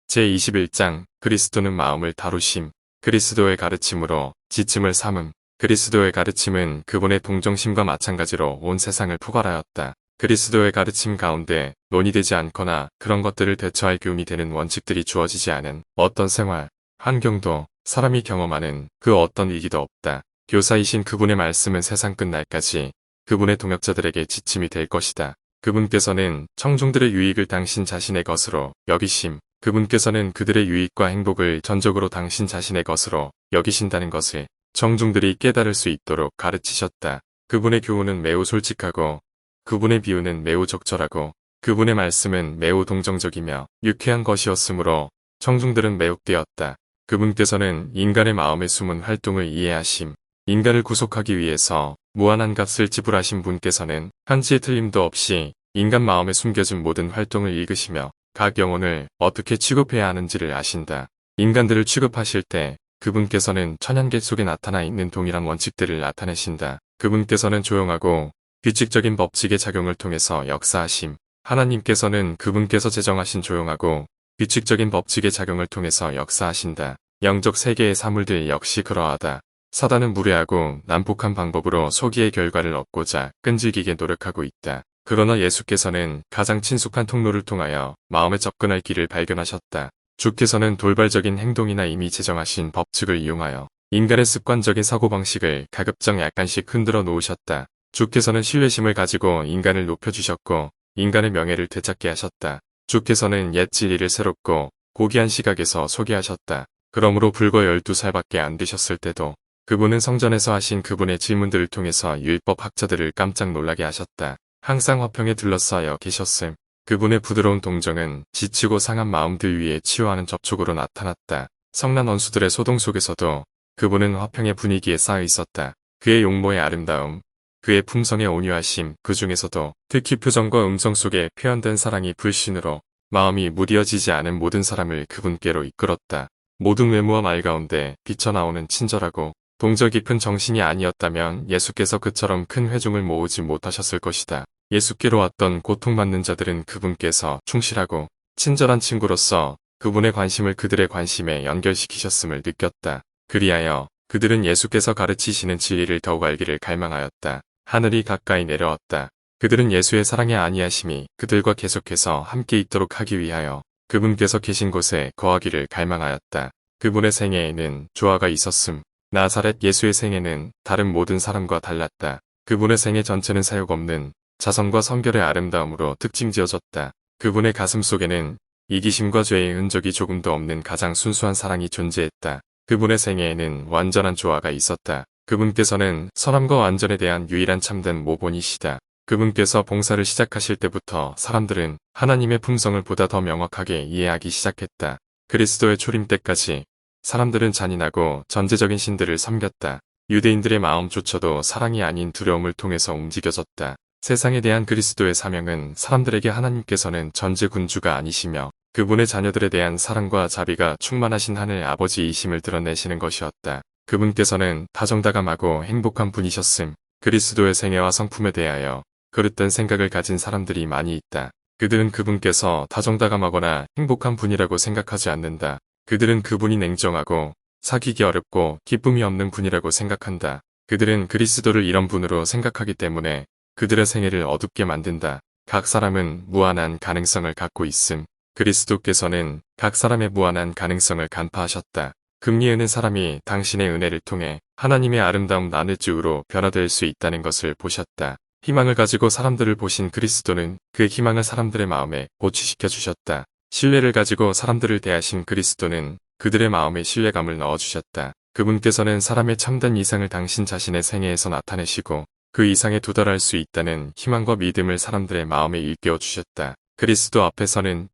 제21장 그리스도는 마음을 다루심. 그리스도의 가르침으로 지침을 삼음. 그리스도의 가르침은 그분의 동정심과 마찬가지로 온 세상을 포괄하였다. 그리스도의 가르침 가운데 논의되지 않거나 그런 것들을 대처할 교훈이 되는 원칙들이 주어지지 않은 어떤 생활, 환경도 사람이 경험하는 그 어떤 위기도 없다. 교사이신 그분의 말씀은 세상 끝날까지 그분의 동역자들에게 지침이 될 것이다. 그분께서는 청중들의 유익을 당신 자신의 것으로 여기심. 그분께서는 그들의 유익과 행복을 전적으로 당신 자신의 것으로 여기신다는 것을 청중들이 깨달을 수 있도록 가르치셨다. 그분의 교훈은 매우 솔직하고 그분의 비유는 매우 적절하고 그분의 말씀은 매우 동정적이며 유쾌한 것이었으므로 청중들은 매혹되었다. 그분께서는 인간의 마음에 숨은 활동을 이해하심. 인간을 구속하기 위해서 무한한 값을 지불하신 분께서는 한치의 틀림도 없이 인간 마음에 숨겨진 모든 활동을 읽으시며 각 영혼을 어떻게 취급해야 하는지를 아신다. 인간들을 취급하실 때 그분께서는 천연계 속에 나타나 있는 동일한 원칙들을 나타내신다. 그분께서는 조용하고 규칙적인 법칙의 작용을 통해서 역사하심. 하나님께서는 그분께서 제정하신 조용하고 규칙적인 법칙의 작용을 통해서 역사하신다. 영적 세계의 사물들 역시 그러하다. 사단은 무례하고 난폭한 방법으로 소기의 결과를 얻고자 끈질기게 노력하고 있다. 그러나 예수께서는 가장 친숙한 통로를 통하여 마음에 접근할 길을 발견하셨다. 주께서는 돌발적인 행동이나 이미 제정하신 법칙을 이용하여 인간의 습관적인 사고방식을 가급적 약간씩 흔들어 놓으셨다. 주께서는 신뢰심을 가지고 인간을 높여주셨고 인간의 명예를 되찾게 하셨다. 주께서는 옛 진리를 새롭고 고귀한 시각에서 소개하셨다. 그러므로 불과 12살밖에 안 되셨을 때도 그분은 성전에서 하신 그분의 질문들을 통해서 율법 학자들을 깜짝 놀라게 하셨다. 항상 화평에 둘러싸여 계셨음. 그분의 부드러운 동정은 지치고 상한 마음들 위에 치유하는 접촉으로 나타났다. 성난 원수들의 소동 속에서도 그분은 화평의 분위기에 쌓여 있었다. 그의 용모의 아름다움, 그의 품성의 온유하심, 그 중에서도 특히 표정과 음성 속에 표현된 사랑이 불신으로 마음이 무뎌지지 않은 모든 사람을 그분께로 이끌었다. 모든 외모와 말 가운데 비쳐나오는 친절하고 동저 깊은 정신이 아니었다면 예수께서 그처럼 큰 회중을 모으지 못하셨을 것이다. 예수께로 왔던 고통받는 자들은 그분께서 충실하고 친절한 친구로서 그분의 관심을 그들의 관심에 연결시키셨음을 느꼈다. 그리하여 그들은 예수께서 가르치시는 진리를 더욱 알기를 갈망하였다. 하늘이 가까이 내려왔다. 그들은 예수의 사랑의 안위하심이 그들과 계속해서 함께 있도록 하기 위하여 그분께서 계신 곳에 거하기를 갈망하였다. 그분의 생애에는 조화가 있었음. 나사렛 예수의 생애는 다른 모든 사람과 달랐다. 그분의 생애 전체는 사욕 없는 자성과 성결의 아름다움으로 특징지어졌다. 그분의 가슴 속에는 이기심과 죄의 흔적이 조금도 없는 가장 순수한 사랑이 존재했다. 그분의 생애에는 완전한 조화가 있었다. 그분께서는 선함과 완전에 대한 유일한 참된 모본이시다. 그분께서 봉사를 시작하실 때부터 사람들은 하나님의 품성을 보다 더 명확하게 이해하기 시작했다. 그리스도의 초림 때까지 사람들은 잔인하고 전제적인 신들을 섬겼다. 유대인들의 마음조차도 사랑이 아닌 두려움을 통해서 움직여졌다. 세상에 대한 그리스도의 사명은 사람들에게 하나님께서는 전제 군주가 아니시며 그분의 자녀들에 대한 사랑과 자비가 충만하신 하늘 아버지이심을 드러내시는 것이었다. 그분께서는 다정다감하고 행복한 분이셨음. 그리스도의 생애와 성품에 대하여 그릇된 생각을 가진 사람들이 많이 있다. 그들은 그분께서 다정다감하거나 행복한 분이라고 생각하지 않는다. 그들은 그분이 냉정하고 사귀기 어렵고 기쁨이 없는 분이라고 생각한다. 그들은 그리스도를 이런 분으로 생각하기 때문에 그들의 생애를 어둡게 만든다. 각 사람은 무한한 가능성을 갖고 있음. 그리스도께서는 각 사람의 무한한 가능성을 간파하셨다. 금리 있는 사람이 당신의 은혜를 통해 하나님의 아름다운 나눌지우로 변화될 수 있다는 것을 보셨다. 희망을 가지고 사람들을 보신 그리스도는 그 희망을 사람들의 마음에 고취시켜 주셨다. 신뢰를 가지고 사람들을 대하신 그리스도는 그들의 마음에 신뢰감을 넣어주셨다. 그분께서는 사람의 참된 이상을 당신 자신의 생애에서 나타내시고 그 이상에 도달할 수 있다는 희망과 믿음을 사람들의 마음에 일깨워 주셨다. 그리스도 앞에서는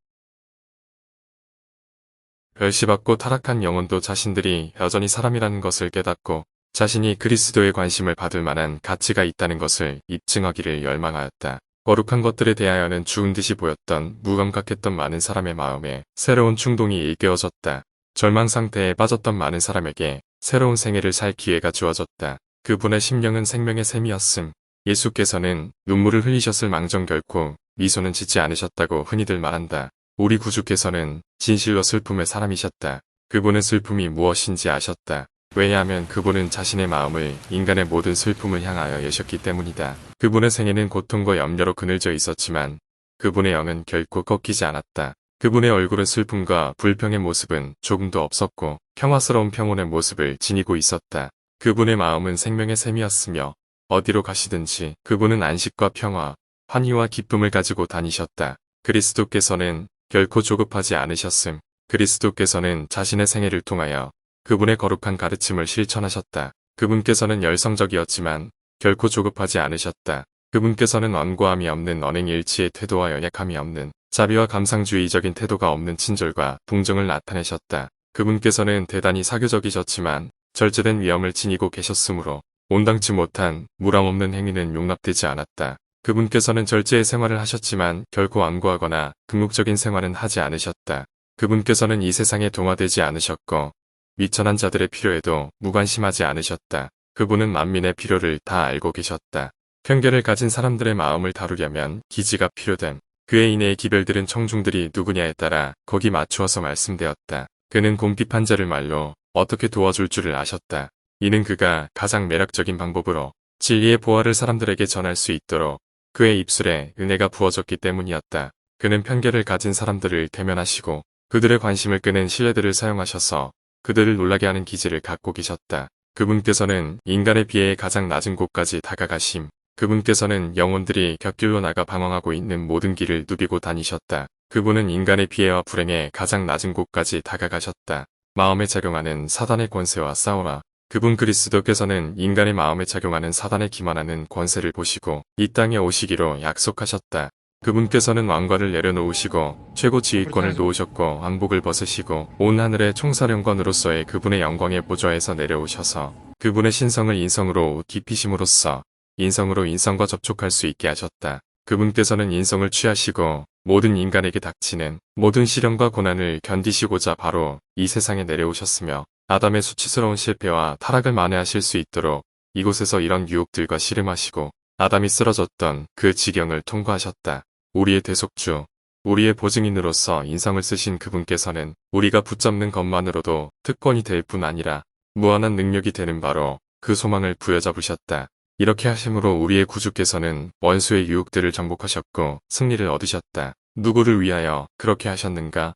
멸시받고 타락한 영혼도 자신들이 여전히 사람이라는 것을 깨닫고 자신이 그리스도의 관심을 받을 만한 가치가 있다는 것을 입증하기를 열망하였다. 거룩한 것들에 대하여는 죽은 듯이 보였던 무감각했던 많은 사람의 마음에 새로운 충동이 일깨워졌다. 절망 상태에 빠졌던 많은 사람에게 새로운 생애를 살 기회가 주어졌다. 그분의 심령은 생명의 샘이었음. 예수께서는 눈물을 흘리셨을 망정 결코 미소는 짓지 않으셨다고 흔히들 말한다. 우리 구주께서는 진실로 슬픔의 사람이셨다. 그분은 슬픔이 무엇인지 아셨다. 왜냐하면 그분은 자신의 마음을 인간의 모든 슬픔을 향하여 여셨기 때문이다. 그분의 생애는 고통과 염려로 그늘져 있었지만 그분의 영은 결코 꺾이지 않았다. 그분의 얼굴은 슬픔과 불평의 모습은 조금도 없었고 평화스러운 평온의 모습을 지니고 있었다. 그분의 마음은 생명의 샘이었으며 어디로 가시든지 그분은 안식과 평화, 환희와 기쁨을 가지고 다니셨다. 그리스도께서는 결코 조급하지 않으셨음. 그리스도께서는 자신의 생애를 통하여 그분의 거룩한 가르침을 실천하셨다. 그분께서는 열성적이었지만 결코 조급하지 않으셨다. 그분께서는 완고함이 없는 언행일치의 태도와 연약함이 없는 자비와 감상주의적인 태도가 없는 친절과 동정을 나타내셨다. 그분께서는 대단히 사교적이셨지만 절제된 위엄을 지니고 계셨으므로 온당치 못한 무람 없는 행위는 용납되지 않았다. 그분께서는 절제의 생활을 하셨지만 결코 완고하거나 궁극적인 생활은 하지 않으셨다. 그분께서는 이 세상에 동화되지 않으셨고 미천한 자들의 필요에도 무관심하지 않으셨다. 그분은 만민의 필요를 다 알고 계셨다. 편견을 가진 사람들의 마음을 다루려면 기지가 필요됨. 그의 인해의 기별들은 청중들이 누구냐에 따라 거기 맞추어서 말씀되었다. 그는 곰핍한 자를 말로 어떻게 도와줄 줄을 아셨다. 이는 그가 가장 매력적인 방법으로 진리의 보화를 사람들에게 전할 수 있도록 그의 입술에 은혜가 부어졌기 때문이었다. 그는 편견을 가진 사람들을 대면하시고 그들의 관심을 끄는 신뢰들을 사용하셔서 그들을 놀라게 하는 기질을 갖고 계셨다. 그분께서는 인간의 비애의 가장 낮은 곳까지 다가가심. 그분께서는 영혼들이 곁길로 나가 방황하고 있는 모든 길을 누비고 다니셨다. 그분은 인간의 비애와 불행의 가장 낮은 곳까지 다가가셨다. 마음에 작용하는 사단의 권세와 싸우라. 그분 그리스도께서는 인간의 마음에 작용하는 사단에 기만하는 권세를 보시고 이 땅에 오시기로 약속하셨다. 그분께서는 왕관을 내려놓으시고 최고 지휘권을 놓으셨고 왕복을 벗으시고 온 하늘의 총사령관으로서의 그분의 영광의 보좌에서 내려오셔서 그분의 신성을 인성으로 깊이심으로써 인성으로 인성과 접촉할 수 있게 하셨다. 그분께서는 인성을 취하시고 모든 인간에게 닥치는 모든 시련과 고난을 견디시고자 바로 이 세상에 내려오셨으며 아담의 수치스러운 실패와 타락을 만회하실 수 있도록 이곳에서 이런 유혹들과 씨름하시고 아담이 쓰러졌던 그 지경을 통과하셨다. 우리의 대속주, 우리의 보증인으로서 인성을 쓰신 그분께서는 우리가 붙잡는 것만으로도 특권이 될 뿐 아니라 무한한 능력이 되는 바로 그 소망을 부여잡으셨다. 이렇게 하심으로 우리의 구주께서는 원수의 유혹들을 정복하셨고 승리를 얻으셨다. 누구를 위하여 그렇게 하셨는가?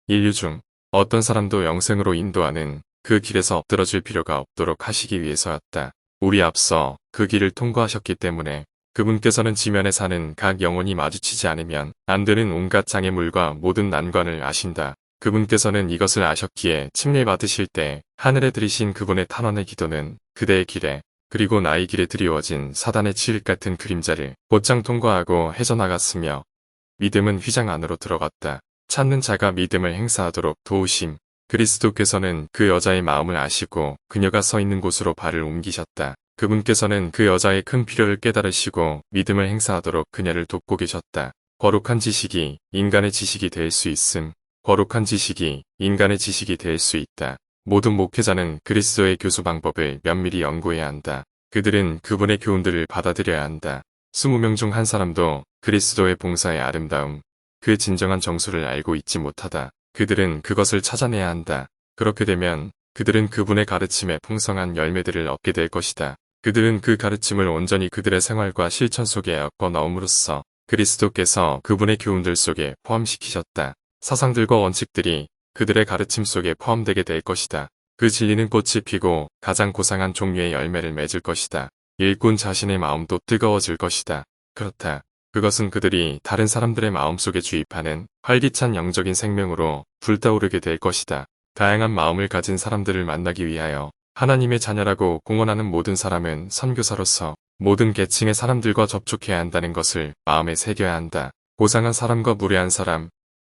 인류 중 어떤 사람도 영생으로 인도하는 그 길에서 엎드러질 필요가 없도록 하시기 위해서였다. 우리 앞서 그 길을 통과하셨기 때문에 그분께서는 지면에 사는 각 영혼이 마주치지 않으면 안 되는 온갖 장애물과 모든 난관을 아신다. 그분께서는 이것을 아셨기에 침례받으실 때 하늘에 들이신 그분의 탄원의 기도는 그대의 길에 그리고 나의 길에 드리워진 사단의 칠흑 같은 그림자를 곧장 통과하고 헤쳐나갔으며 믿음은 휘장 안으로 들어갔다. 찾는 자가 믿음을 행사하도록 도우심. 그리스도께서는 그 여자의 마음을 아시고 그녀가 서 있는 곳으로 발을 옮기셨다. 그분께서는 그 여자의 큰 필요를 깨달으시고 믿음을 행사하도록 그녀를 돕고 계셨다. 거룩한 지식이 인간의 지식이 될 수 있음. 거룩한 지식이 인간의 지식이 될 수 있다. 모든 목회자는 그리스도의 교수 방법을 면밀히 연구해야 한다. 그들은 그분의 교훈들을 받아들여야 한다. 20명 중 한 사람도 그리스도의 봉사의 아름다움, 그 진정한 정수를 알고 있지 못하다. 그들은 그것을 찾아내야 한다. 그렇게 되면 그들은 그분의 가르침에 풍성한 열매들을 얻게 될 것이다. 그들은 그 가르침을 온전히 그들의 생활과 실천 속에 엮어 넣음으로써 그리스도께서 그분의 교훈들 속에 포함시키셨다. 사상들과 원칙들이 그들의 가르침 속에 포함되게 될 것이다. 그 진리는 꽃이 피고 가장 고상한 종류의 열매를 맺을 것이다. 일꾼 자신의 마음도 뜨거워질 것이다. 그렇다. 그것은 그들이 다른 사람들의 마음속에 주입하는 활기찬 영적인 생명으로 불타오르게 될 것이다. 다양한 마음을 가진 사람들을 만나기 위하여 하나님의 자녀라고 공언하는 모든 사람은 선교사로서 모든 계층의 사람들과 접촉해야 한다는 것을 마음에 새겨야 한다. 고상한 사람과 무례한 사람,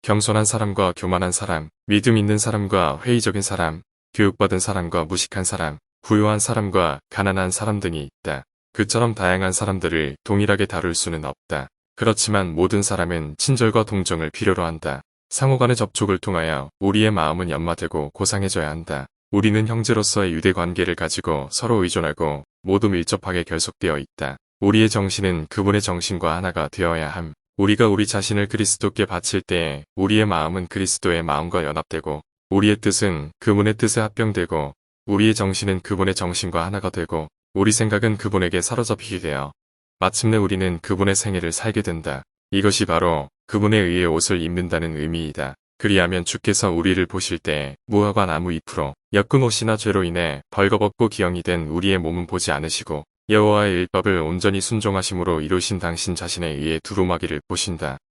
겸손한 사람과 교만한 사람, 믿음 있는 사람과 회의적인 사람, 교육받은 사람과 무식한 사람, 부유한 사람과 가난한 사람 등이 있다. 그처럼 다양한 사람들을 동일하게 다룰 수는 없다. 그렇지만 모든 사람은 친절과 동정을 필요로 한다. 상호간의 접촉을 통하여 우리의 마음은 연마되고 고상해져야 한다. 우리는 형제로서의 유대 관계를 가지고 서로 의존하고 모두 밀접하게 결속되어 있다. 우리의 정신은 그분의 정신과 하나가 되어야 함. 우리가 우리 자신을 그리스도께 바칠 때 우리의 마음은 그리스도의 마음과 연합되고 우리의 뜻은 그분의 뜻에 합병되고 우리의 정신은 그분의 정신과 하나가 되고 우리 생각은 그분에게 사로잡히게 되어 마침내 우리는 그분의 생애를 살게 된다. 이것이 바로 그분에 의해 옷을 입는다는 의미이다. 그리하면 주께서 우리를 보실 때 무화과 나무 잎으로 엮은 옷이나 죄로 인해 벌거벗고 기형이 된 우리의 몸은 보지 않으시고 여호와의 율법을 온전히 순종하심으로 이루신 당신 자신에 의해 두루마기를 보신다.